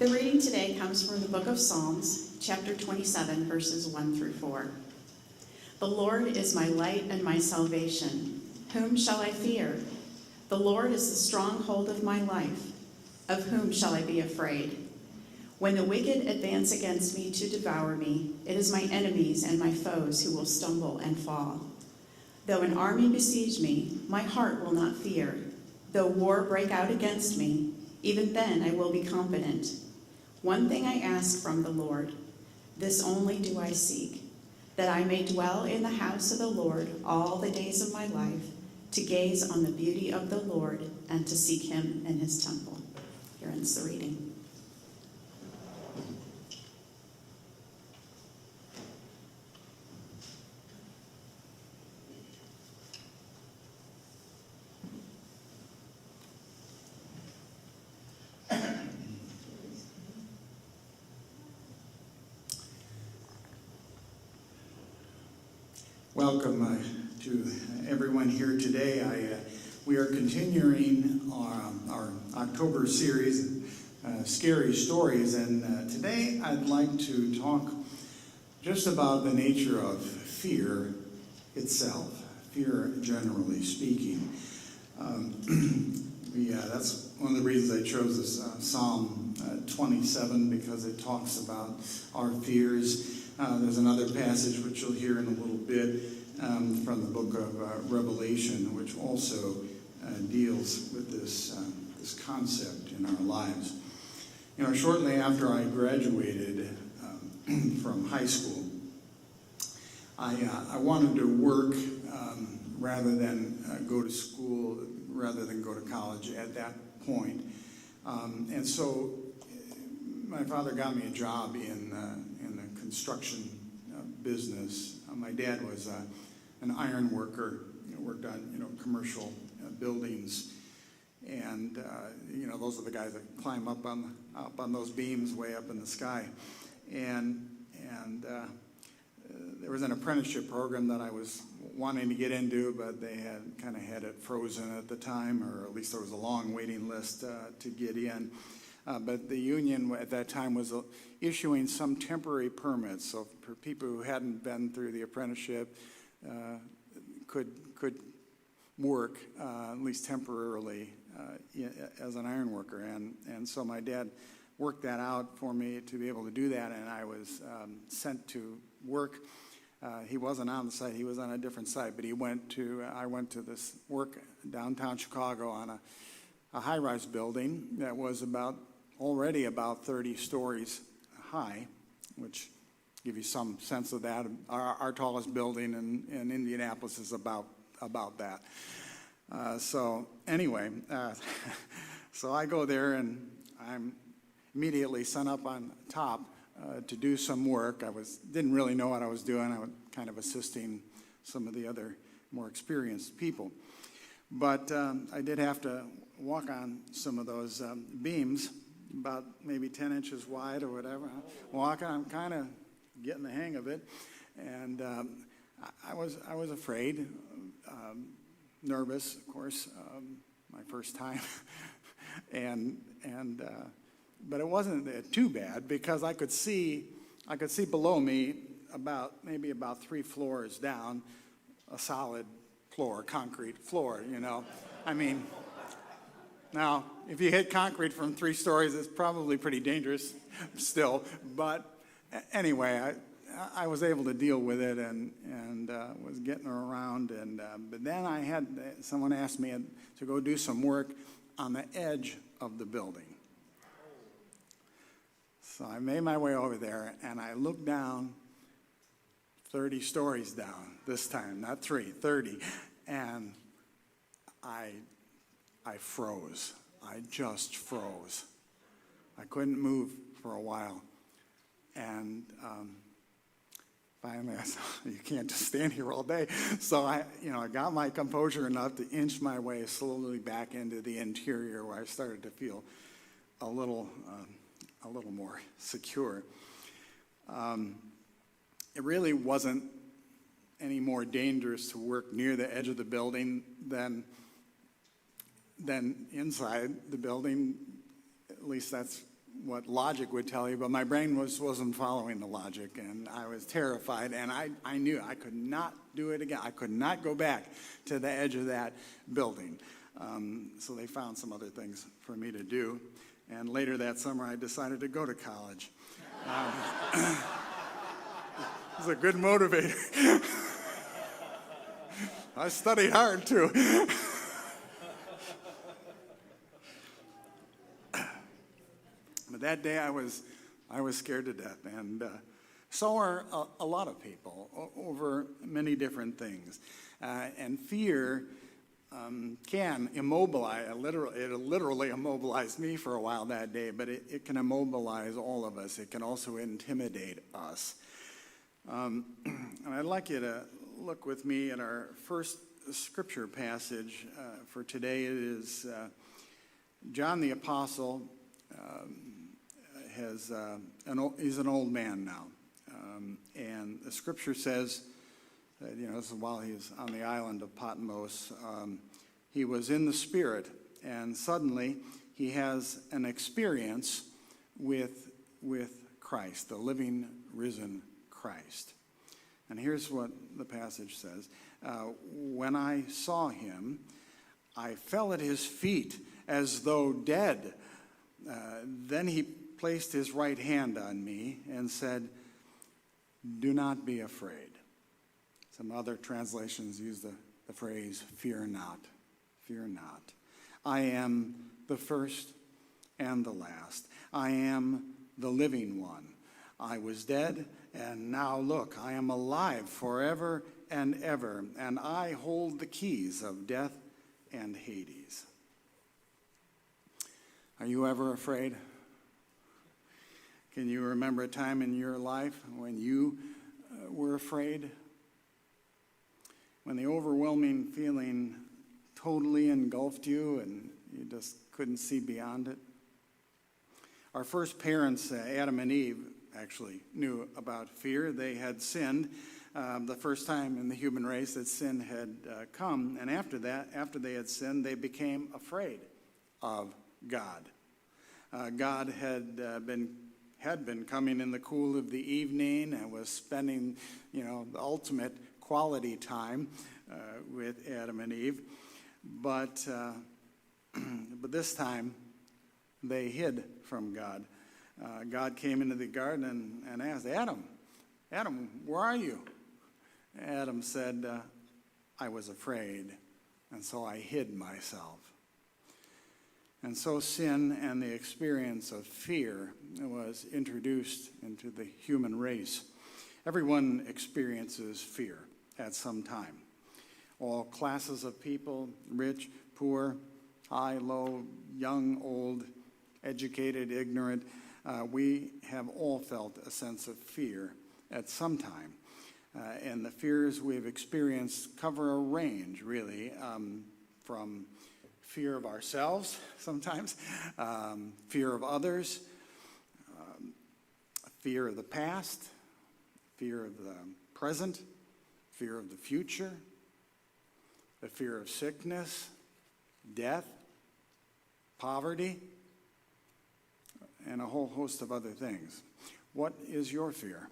The reading today comes from the book of Psalms, chapter 27, verses 1 through 4. The Lord is my light and my salvation. Whom shall I fear? The Lord is the stronghold of my life. Of whom shall I be afraid? When the wicked advance against me to devour me, it is my enemies and my foes who will stumble and fall. Though an army besiege me, my heart will not fear. Though war break out against me, even then I will be confident. One thing I ask from the Lord, this only do I seek, that I may dwell in the house of the Lord all the days of my life, to gaze on the beauty of the Lord and to seek him in his temple. Here ends the reading. Welcome to everyone here today. We are continuing our October series, Scary Stories, and today I'd like to talk just about the nature of fear itself, fear generally speaking. That's one of the reasons I chose this Psalm 27, because it talks about our fears. There's another passage which you'll hear in a little bit from the book of Revelation, which also deals with this concept in our lives. You know, shortly after I graduated from high school, I wanted to work rather than go to school, rather than go to college at that point. And so my father got me a job in the construction business. My dad was an iron worker, worked on commercial buildings, and those are the guys that climb up on those beams way up in the sky. And there was an apprenticeship program that I was wanting to get into, but they had it frozen at the time, or at least there was a long waiting list to get in. But the union at that time was issuing some temporary permits, so for people who hadn't been through the apprenticeship could work at least temporarily as an iron worker, and so my dad worked that out for me to be able to do that, and I was sent to work. He wasn't on the site; he was on a different site, but I went to this work downtown Chicago on a high-rise building that was already about 30 stories high, which give you some sense of that. Our tallest building in Indianapolis is about that. So anyway, so I go there and I'm immediately sent up on top to do some work. Didn't really know what I was doing. I was kind of assisting some of the other more experienced people. But I did have to walk on some of those beams, about maybe 10 inches wide or whatever. I'm kind of getting the hang of it, and I was afraid, nervous, of course, my first time, but it wasn't too bad, because I could see below me maybe about 3 floors down, a solid floor, concrete floor, I mean, now, if you hit concrete from 3 stories, it's probably pretty dangerous still. But anyway, I was able to deal with it and was getting around. But then someone asked me to go do some work on the edge of the building. So I made my way over there, and I looked down 30 stories down this time, not 3, 30. And I froze. I just froze. I couldn't move for a while. And finally I said, you can't just stand here all day. So I got my composure enough to inch my way slowly back into the interior, where I started to feel a little more secure. It really wasn't any more dangerous to work near the edge of the building than inside the building. At least that's what logic would tell you, but my brain wasn't following the logic, and I was terrified, and I knew I could not do it again. I could not go back to the edge of that building. So they found some other things for me to do, and later that summer I decided to go to college. It was a good motivator. I studied hard, too. But that day I was scared to death, and so are a lot of people over many different things. And fear can immobilize, it literally immobilized me for a while that day, but it can immobilize all of us. It can also intimidate us. And I'd like you to look with me at our first scripture passage for today. It is John the Apostle. He's an old man now, and the scripture says that, this is while he's on the island of Patmos, he was in the Spirit, and suddenly he has an experience with Christ, the living, risen Christ. And here's what the passage says. When I saw him, I fell at his feet as though dead. Then he placed his right hand on me and said, "Do not be afraid." Some other translations use the phrase, "Fear not, fear not. I am the first and the last. I am the living one. I was dead, and now look, I am alive forever and ever, and I hold the keys of death and Hades." Are you ever afraid? Can you remember a time in your life when you were afraid? When the overwhelming feeling totally engulfed you and you just couldn't see beyond it? Our first parents, Adam and Eve, actually knew about fear. They had sinned the first time in the human race that sin had come. And after that, after they had sinned, they became afraid of God. God had been coming in the cool of the evening and was spending, the ultimate quality time with Adam and Eve. But this time, they hid from God. God came into the garden and asked, Adam, where are you? Adam said, I was afraid, and so I hid myself. And so sin and the experience of fear was introduced into the human race. Everyone experiences fear at some time. All classes of people, rich, poor, high, low, young, old, educated, ignorant, we have all felt a sense of fear at some time. And the fears we've experienced cover a range, really, from fear of ourselves sometimes, fear of others, fear of the past, fear of the present, fear of the future, the fear of sickness, death, poverty, and a whole host of other things. What is your fear?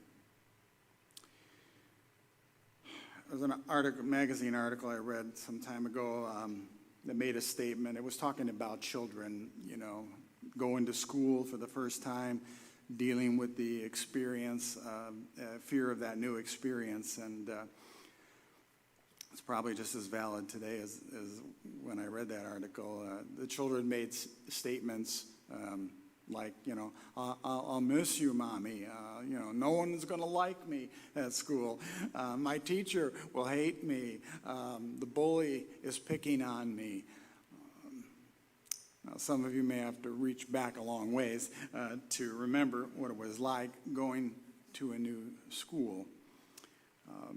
There was an magazine article I read some time ago that made a statement. It was talking about children, going to school for the first time, dealing with the experience, fear of that new experience. And it's probably just as valid today as when I read that article. The children made statements like, I'll miss you, Mommy. No one is going to like me at school. My teacher will hate me. The bully is picking on me. Now, some of you may have to reach back a long ways to remember what it was like going to a new school.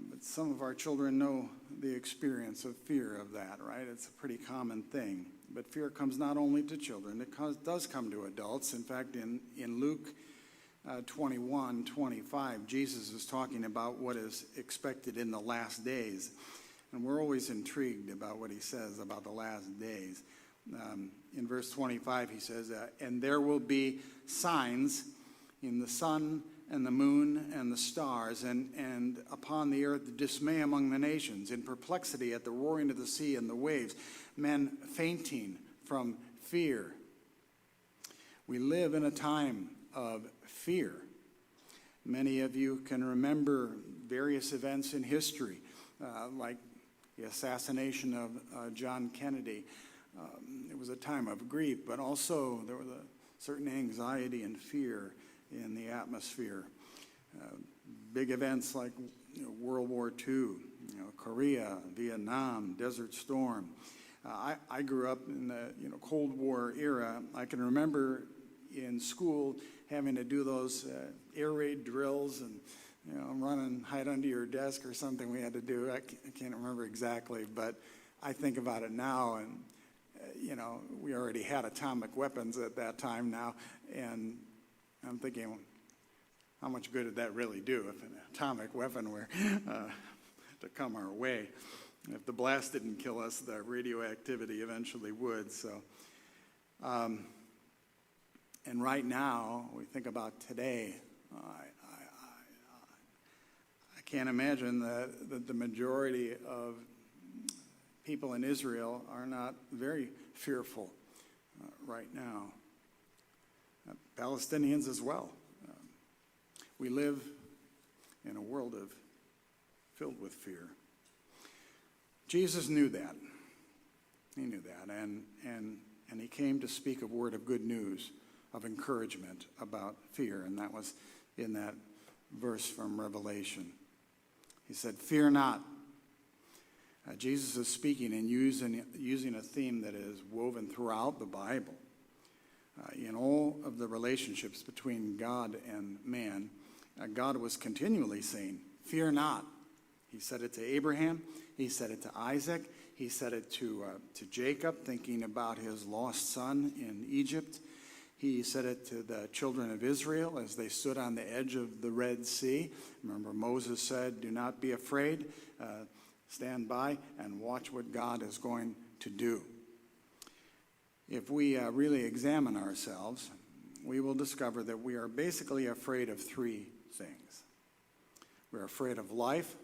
But some of our children know the experience of fear of that, right? It's a pretty common thing. But fear comes not only to children, it does come to adults. In fact, in Luke 21:25, Jesus is talking about what is expected in the last days. And we're always intrigued about what he says about the last days. In verse 25, he says, and there will be signs in the sun and the moon and the stars, and upon the earth dismay among the nations, in perplexity at the roaring of the sea and the waves, men fainting from fear. We live in a time of fear. Many of you can remember various events in history, like the assassination of John Kennedy. It was a time of grief, but also there was a certain anxiety and fear in the atmosphere. Big events like World War II, Korea, Vietnam, Desert Storm. I grew up in the Cold War era. I can remember in school having to do those air raid drills and run and hide under your desk or something we had to do. I can't remember exactly, but I think about it now, and we already had atomic weapons at that time now, and I'm thinking, how much good did that really do if an atomic weapon were to come our way? If the blast didn't kill us, the radioactivity eventually would. So, and right now, we think about today. I can't imagine that the majority of people in Israel are not very fearful right now. Palestinians as well. We live in a world filled with fear. Jesus knew that. He knew that, and he came to speak a word of good news, of encouragement about fear, and that was in that verse from Revelation. He said, "Fear not." Jesus is speaking and using a theme that is woven throughout the Bible. In all of the relationships between God and man, God was continually saying, "Fear not." He said it to Abraham. He said it to Isaac. He said it to Jacob, thinking about his lost son in Egypt. He said it to the children of Israel as they stood on the edge of the Red Sea. Remember, Moses said, "Do not be afraid. Stand by and watch what God is going to do." If we really examine ourselves, we will discover that we are basically afraid of three things. We're afraid of life,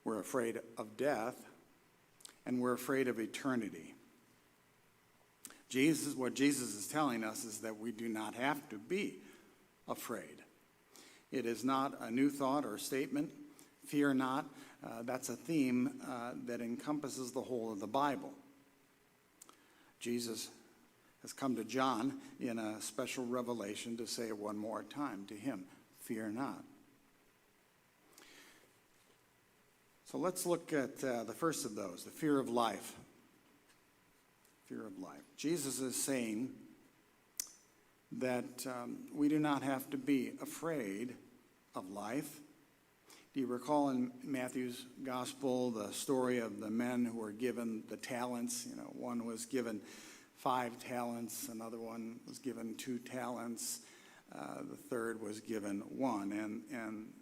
we're afraid of death, and we're afraid of eternity. What Jesus is telling us is that we do not have to be afraid. It is not a new thought or statement. Fear not. That's a theme that encompasses the whole of the Bible. Jesus has come to John in a special revelation to say it one more time to him, "Fear not." So let's look at the first of those, the fear of life. Fear of life. Jesus is saying that we do not have to be afraid of life. Do you recall in Matthew's gospel the story of the men who were given the talents? One was given 5 talents, another one was given 2 talents, the third was given 1, and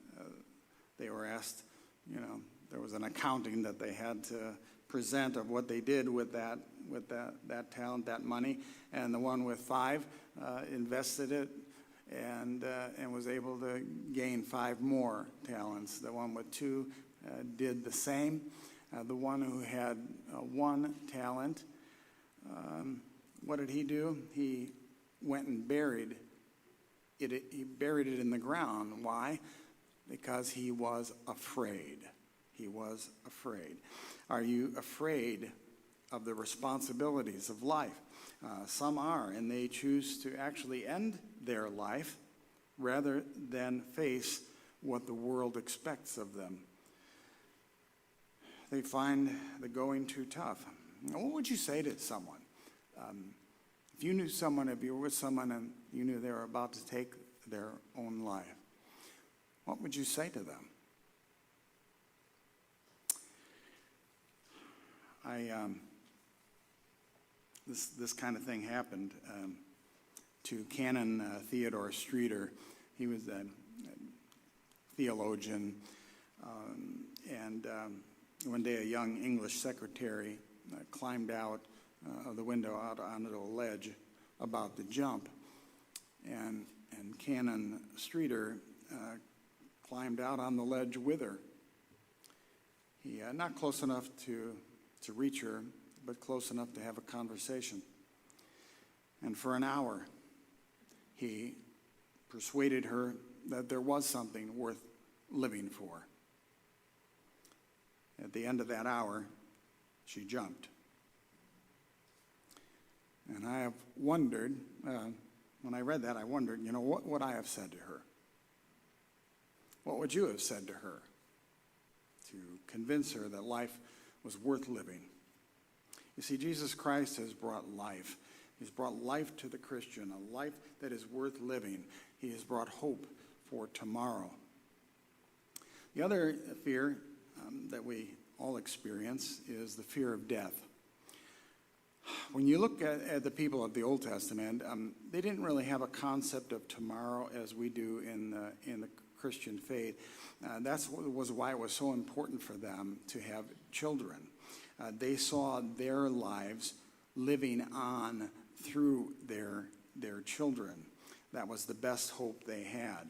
they were asked, there was an accounting that they had to present of what they did with that talent, that money, and the one with 5 invested it and was able to gain 5 more talents. The one with 2 did the same. The one who had 1 talent, what did he do? He went and buried it. He buried it in the ground. Why? Because he was afraid. He was afraid. Are you afraid of the responsibilities of life? Some are, and they choose to actually end their life rather than face what the world expects of them. They find the going too tough. What would you say to someone? If you knew someone, if you were with someone and you knew they were about to take their own life, what would you say to them? This kind of thing happened to Canon Theodore Streeter. He was a theologian, and one day a young English secretary climbed out of the window out onto a ledge about to jump. And Canon Streeter climbed out on the ledge with her. He not close enough to reach her, but close enough to have a conversation. And for an hour, he persuaded her that there was something worth living for. At the end of that hour, she jumped. And I have wondered, when I read that, I wondered, what would I have said to her? What would you have said to her to convince her that life was worth living? You see, Jesus Christ has brought life. He's brought life to the Christian, a life that is worth living. He has brought hope for tomorrow. The other fear that we all experience is the fear of death. When you look at the people of the Old Testament, they didn't really have a concept of tomorrow as we do in the Christian faith. That was why it was so important for them to have children. They saw their lives living on through their children. That was the best hope they had.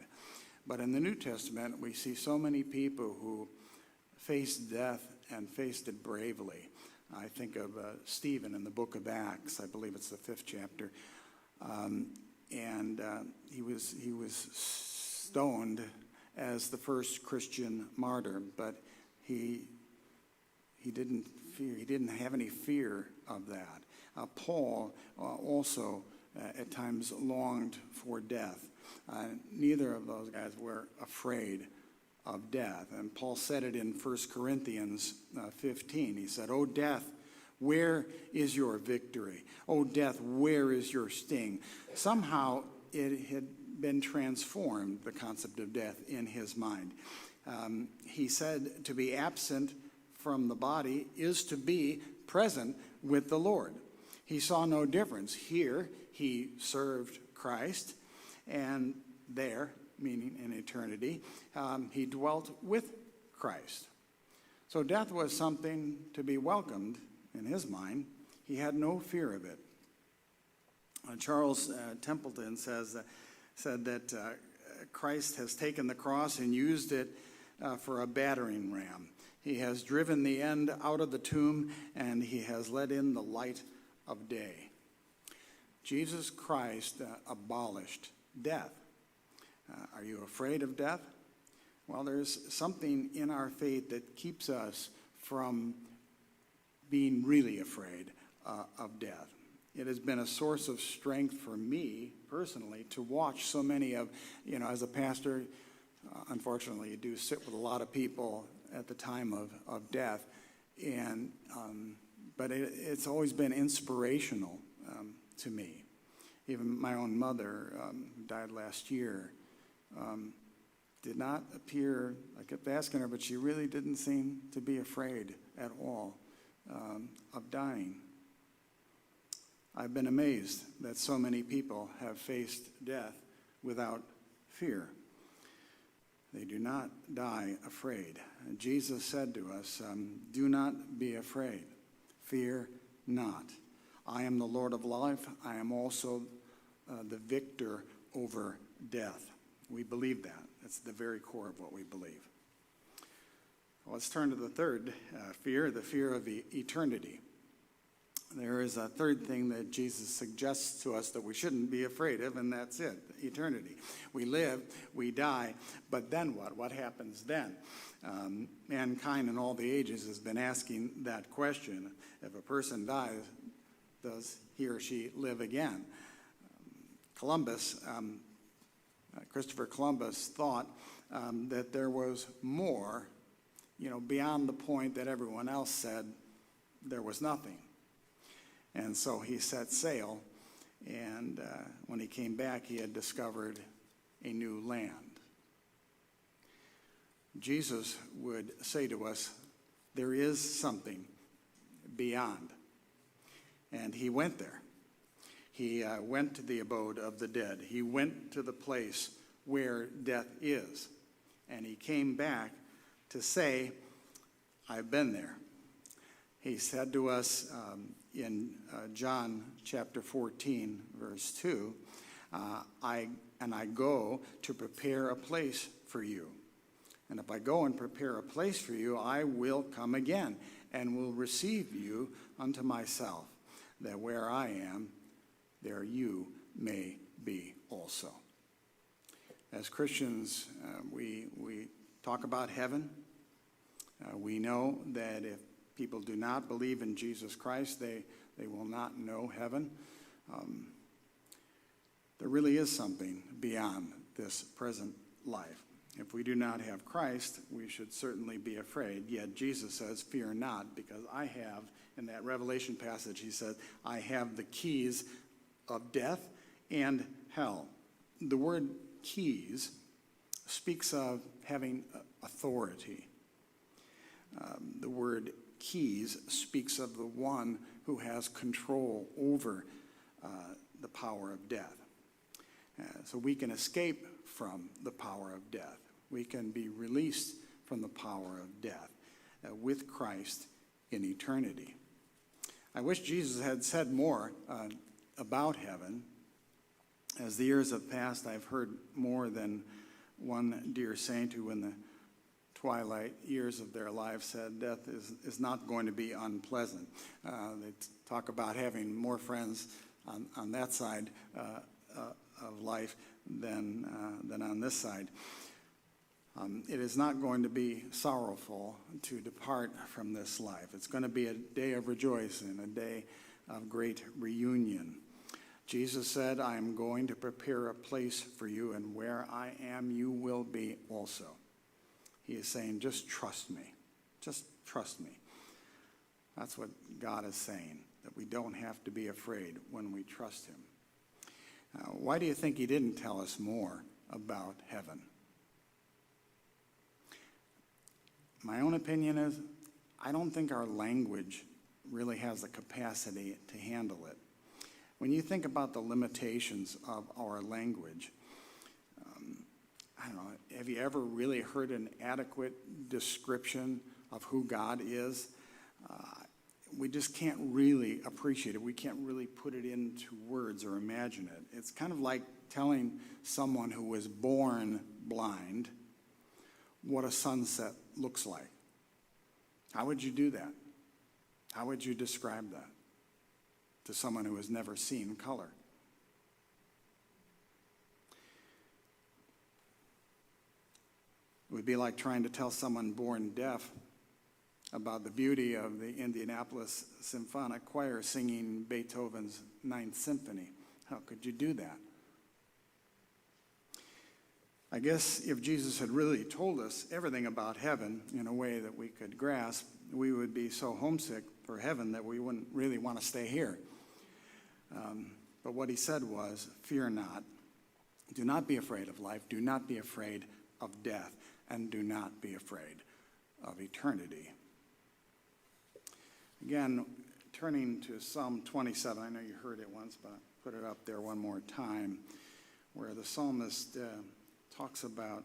But in the New Testament, we see so many people who faced death and faced it bravely. I think of Stephen in the book of Acts. I believe it's the 5th chapter. He was stoned as the first Christian martyr, but he didn't fear. He didn't have any fear of that. Paul also at times longed for death. Neither of those guys were afraid of death. And Paul said it in 1 Corinthians 15. He said, "O death, where is your victory? O death, where is your sting?" Somehow it had been transformed, the concept of death, in his mind. He said to be absent from the body is to be present with the Lord. He saw no difference. Here he served Christ, and there, meaning in eternity, he dwelt with Christ. So death was something to be welcomed in his mind. He had no fear of it. Charles Templeton said that Christ has taken the cross and used it for a battering ram. He has driven the end out of the tomb, and he has let in the light of day. Jesus Christ abolished death. Are you afraid of death? Well, there's something in our faith that keeps us from being really afraid of death. It has been a source of strength for me personally to watch so many of, as a pastor, unfortunately, you do sit with a lot of people at the time of death, but it's always been inspirational to me. Even my own mother, who died last year, did not appear, I kept asking her, but she really didn't seem to be afraid at all of dying. I've been amazed that so many people have faced death without fear. They do not die afraid. And Jesus said to us, do not be afraid. Fear not. I am the Lord of life. I am also the victor over death. We believe that. That's the very core of what we believe. Let's turn to the third fear, the fear of eternity. There is a third thing that Jesus suggests to us that we shouldn't be afraid of, and that's it, eternity. We live, we die, but then what? What happens then? Mankind in all the ages has been asking that question. If a person dies, does he or she live again? Christopher Columbus thought that there was more, beyond the point that everyone else said there was nothing. And so he set sail, and when he came back, he had discovered a new land. Jesus would say to us, there is something beyond. And he went there. He went to the abode of the dead. He went to the place where death is. And he came back to say, I've been there. He said to us in John chapter 14, verse 2, I go to prepare a place for you. And if I go and prepare a place for you, I will come again and will receive you unto myself, that where I am, there you may be also. As Christians, we talk about heaven. We know that if people do not believe in Jesus Christ, they will not know heaven. There really is something beyond this present life. If we do not have Christ, we should certainly be afraid. Yet Jesus says, fear not, because I have, in that Revelation passage, he said, I have the keys of death and hell. The word keys speaks of having authority. The word keys speaks of the one who has control over the power of death. So we can escape from the power of death. We can be released from the power of death with Christ in eternity. I wish Jesus had said more about heaven. As the years have passed, I've heard more than one dear saint who in the twilight years of their life said death is not going to be unpleasant. They talk about having more friends on that side of life than on this side. It is not going to be sorrowful to depart from this life. It's going to be a day of rejoicing, a day of great reunion. Jesus said, I am going to prepare a place for you, and where I am, you will be also. He is saying, just trust me. Just trust me. That's what God is saying, that we don't have to be afraid when we trust him. Why do you think he didn't tell us more about heaven? My own opinion is, I don't think our language really has the capacity to handle it. When you think about the limitations of our language, I don't know, have you ever really heard an adequate description of who God is? We just can't really appreciate it. We can't really put it into words or imagine it. It's kind of like telling someone who was born blind what a sunset looks like. How would you do that? How would you describe that to someone who has never seen color? It would be like trying to tell someone born deaf about the beauty of the Indianapolis Symphonic Choir singing Beethoven's Ninth Symphony. How could you do that? I guess if Jesus had really told us everything about heaven in a way that we could grasp, we would be so homesick for heaven that we wouldn't really want to stay here. But what he said was, fear not. Do not be afraid of life. Do not be afraid of death. And do not be afraid of eternity. Again, turning to Psalm 27, I know you heard it once, but I'll put it up there one more time, where the psalmist talks about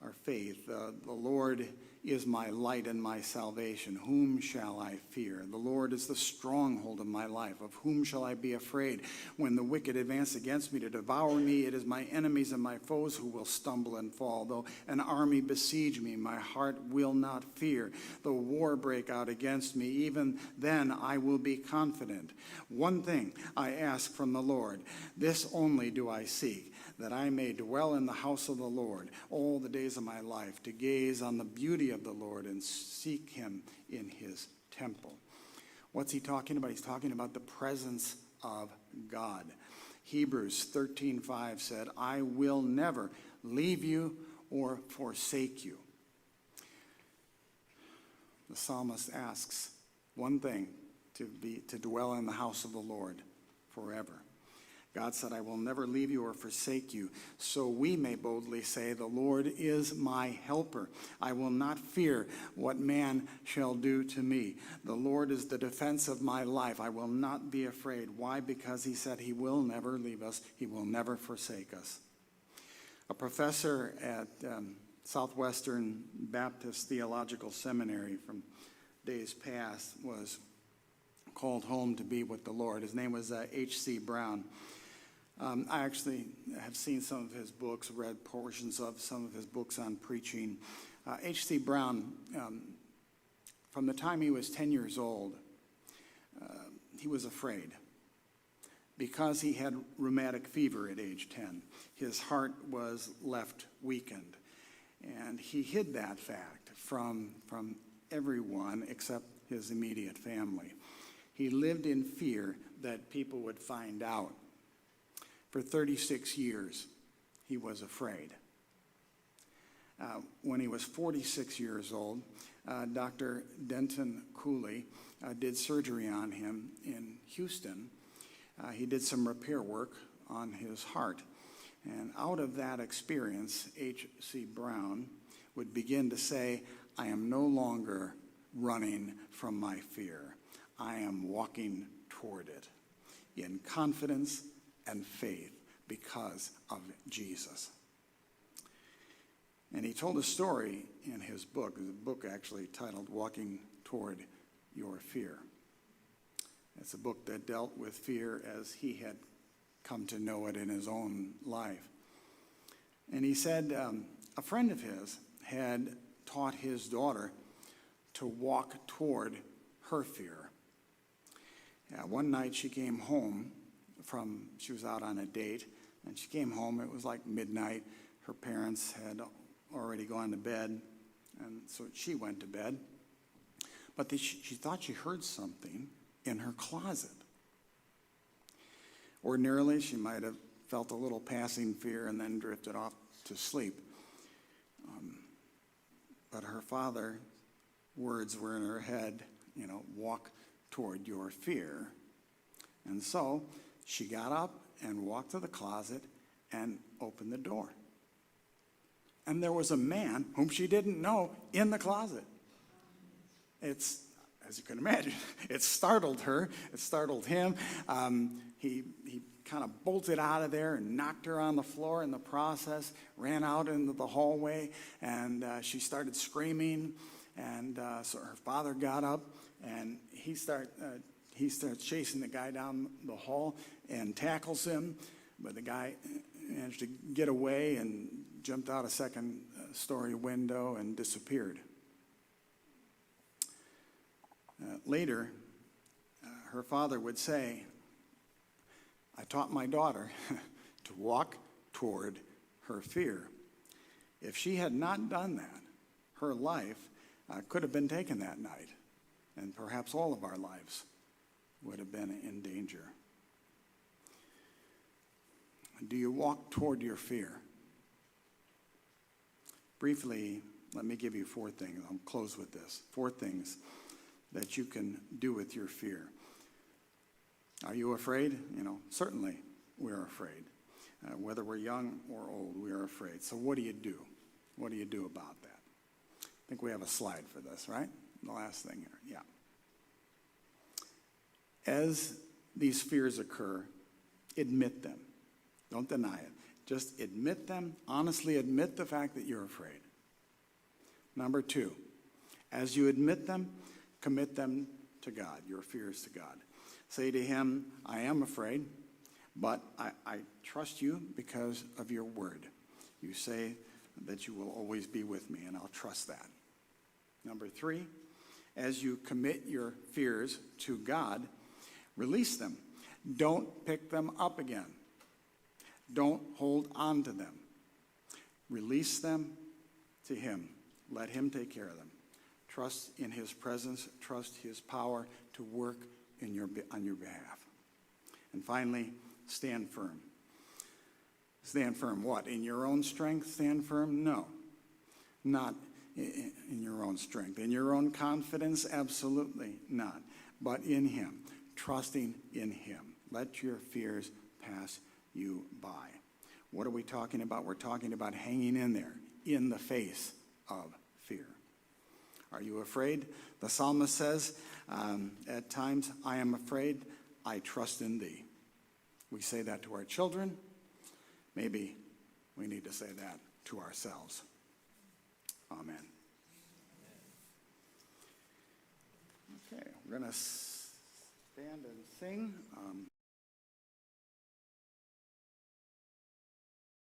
our faith. The Lord is my light and my salvation. Whom shall I fear? The Lord is the stronghold of my life. Of whom shall I be afraid? When the wicked advance against me to devour me, it is my enemies and my foes who will stumble and fall. Though an army besiege me, my heart will not fear. Though war break out against me, even then I will be confident. One thing I ask from the Lord, this only do I seek, that I may dwell in the house of the Lord all the days of my life, to gaze on the beauty of the Lord and seek him in his temple. What's he talking about? He's talking about the presence of God. Hebrews 13:5 said, I will never leave you or forsake you. The psalmist asks one thing, to dwell in the house of the Lord forever. God said, I will never leave you or forsake you. So we may boldly say, the Lord is my helper. I will not fear what man shall do to me. The Lord is the defense of my life. I will not be afraid. Why? Because he said he will never leave us. He will never forsake us. A professor at Southwestern Baptist Theological Seminary from days past was called home to be with the Lord. His name was H.C. Brown. I actually have seen some of his books, read portions of some of his books on preaching. H.C. Brown, from the time he was 10 years old, he was afraid. Because he had rheumatic fever at age 10, his heart was left weakened. And he hid that fact from everyone except his immediate family. He lived in fear that people would find out. For 36 years, he was afraid. When he was 46 years old, Dr. Denton Cooley did surgery on him in Houston. He did some repair work on his heart. And out of that experience, H.C. Brown would begin to say, I am no longer running from my fear. I am walking toward it in confidence and faith because of Jesus. And he told a story in his book, the book actually titled Walking Toward Your Fear. It's a book that dealt with fear as he had come to know it in his own life. And he said a friend of his had taught his daughter to walk toward her fear. One night she came home she was out on a date, and she came home. It was like midnight. Her parents had already gone to bed, and so she went to bed. But she thought she heard something in her closet. Ordinarily, she might have felt a little passing fear and then drifted off to sleep. But her father's words were in her head, walk toward your fear. And so she got up and walked to the closet and opened the door. And there was a man whom she didn't know in the closet. It's, as you can imagine, it startled her. It startled him. He kind of bolted out of there and knocked her on the floor in the process, ran out into the hallway, and she started screaming. And so her father got up, and he starts chasing the guy down the hall and tackles him. But the guy managed to get away and jumped out a second-story window and disappeared. Later, her father would say, I taught my daughter to walk toward her fear. If she had not done that, her life could have been taken that night, and perhaps all of our lives would have been in danger. Do you walk toward your fear? Briefly, let me give you 4 things. I'll close with this. 4 things that you can do with your fear. Are you afraid? Certainly we're afraid. Whether we're young or old, we are afraid. So what do you do? What do you do about that? I think we have a slide for this, right? The last thing here, yeah. As these fears occur, admit them. Don't deny it. Just admit them. Honestly admit the fact that you're afraid. Number 2, as you admit them, commit them to God, your fears to God. Say to him, I am afraid, but I trust you because of your word. You say that you will always be with me, and I'll trust that. Number 3, as you commit your fears to God, release them. Don't pick them up again. Don't hold on to them. Release them to him. Let him take care of them. Trust in his presence. Trust his power to work on your behalf. And finally, stand firm. Stand firm what? In your own strength, stand firm? No. Not in your own strength. In your own confidence? Absolutely not. But in him. Trusting in him. Let your fears pass you by. What are we talking about? We're talking about hanging in there in the face of fear. Are you afraid? The psalmist says at times, I am afraid, I trust in thee. We say that to our children. Maybe we need to say that to ourselves. Amen. Okay, we're going to stand and sing.